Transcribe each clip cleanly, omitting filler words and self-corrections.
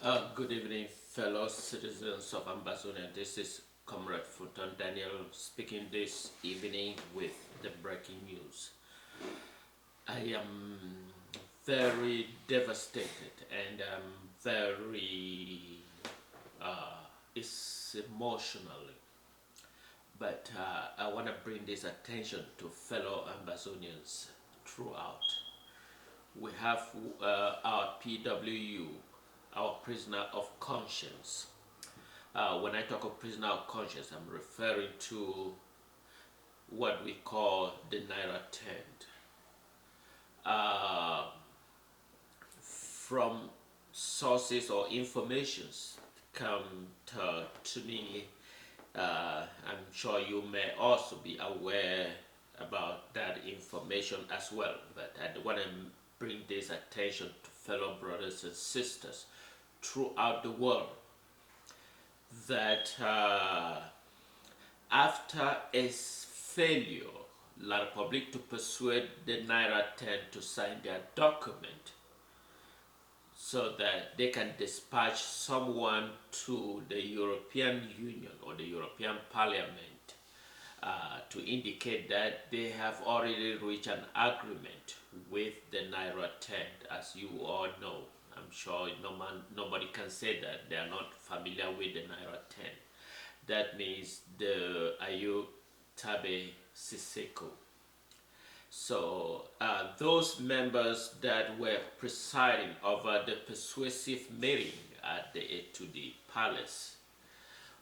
Good evening, fellow citizens of Ambazonia. This is Comrade Fulton Daniel speaking this evening with the breaking news. I am very devastated and very it's emotionally. But I want to bring this attention to fellow Ambazonians throughout. We have our PWU, our prisoner of conscience. When I talk of prisoner of conscience, I'm referring to what we call the Nera tent. Uh, from sources or informations come to me, I'm sure you may also be aware about that information as well, but I want to bring this attention to fellow brothers and sisters throughout the world that after its failure, La Republique to persuade the Naira 10 to sign their document so that they can dispatch someone to the European Union or the European Parliament to indicate that they have already reached an agreement with the Naira 10, as you all know. I'm sure nobody can say that they are not familiar with the Naira 10. That means the Ayuke, Tabe, Sisiku. So those members that were presiding over the persuasive meeting at to the palace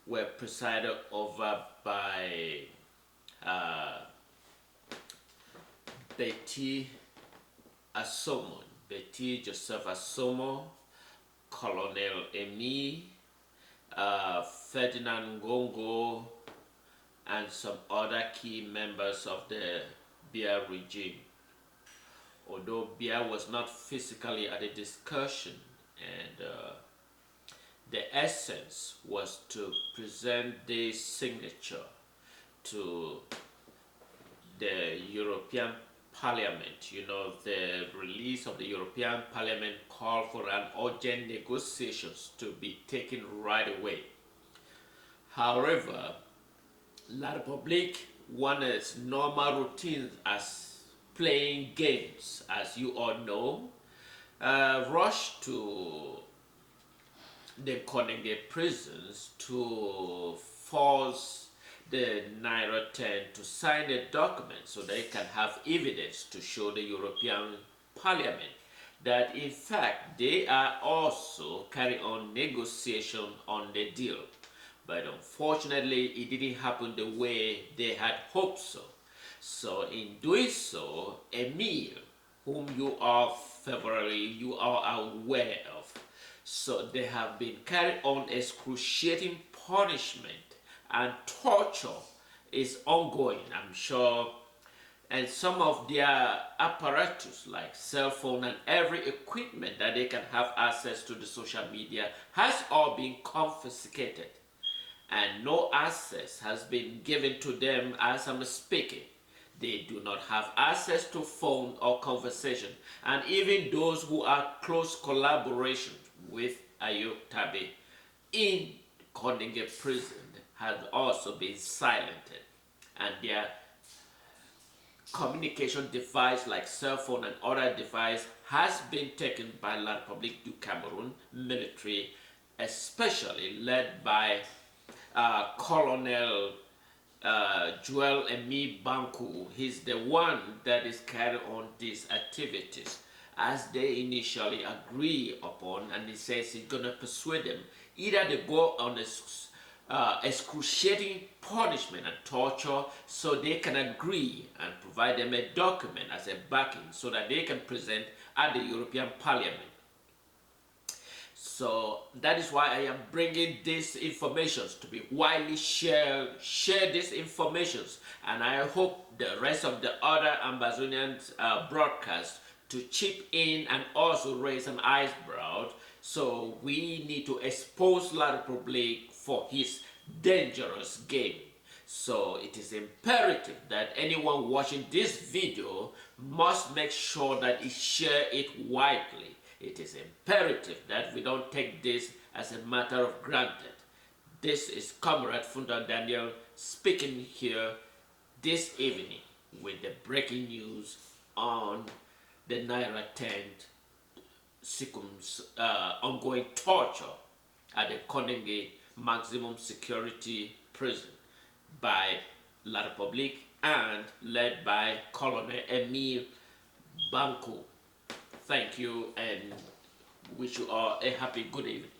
were presided over by Betty Asomon, Betty Joseph Asomo, Colonel Emile, Ferdinand Ngongo, and some other key members of the Bia regime. Although Bia was not physically at the discussion, and the essence was to present this signature to the European Parliament. You know, the release of the European Parliament called for an urgent negotiations to be taken right away. However, La Republique wanted its normal routine as playing games, as you all know, rushed to the Konenge prisons to force the Naira 10 to sign a document so they can have evidence to show the European Parliament that in fact they are also carrying on negotiation on the deal. But unfortunately, it didn't happen the way they had hoped so. So in doing so, Emile, whom you are aware of, so they have been carrying on excruciating punishment and torture is ongoing, I'm sure. And some of their apparatus like cell phone and every equipment that they can have access to the social media has all been confiscated. And no access has been given to them as I'm speaking. They do not have access to phone or conversation. And even those who are close collaboration with Ayuke Tabe in Konenge prison has also been silenced. And their communication device like cell phone and other device has been taken by La Republique du Cameroun military, especially led by Colonel Joel Emile Bamkoui. He's the one that is carrying on these activities as they initially agree upon, and he says he's going to persuade them either they go on a excruciating punishment and torture so they can agree and provide them a document as a backing so that they can present at the European Parliament. So that is why I am bringing these informations to be widely shared. Share these informations, and I hope the rest of the other Ambazonian broadcasts to chip in and also raise an eyebrow. So we need to expose La Republique for his dangerous game. So it is imperative that anyone watching this video must make sure that he share it widely. It is imperative that we don't take this as a matter of granted. This is Comrade Funda Daniel speaking here this evening with the breaking news on the Nera tent Sikum's ongoing torture at the Konenge maximum security prison by La Republique and led by Colonel Emile Bamkoui. Thank you and wish you all a happy good evening.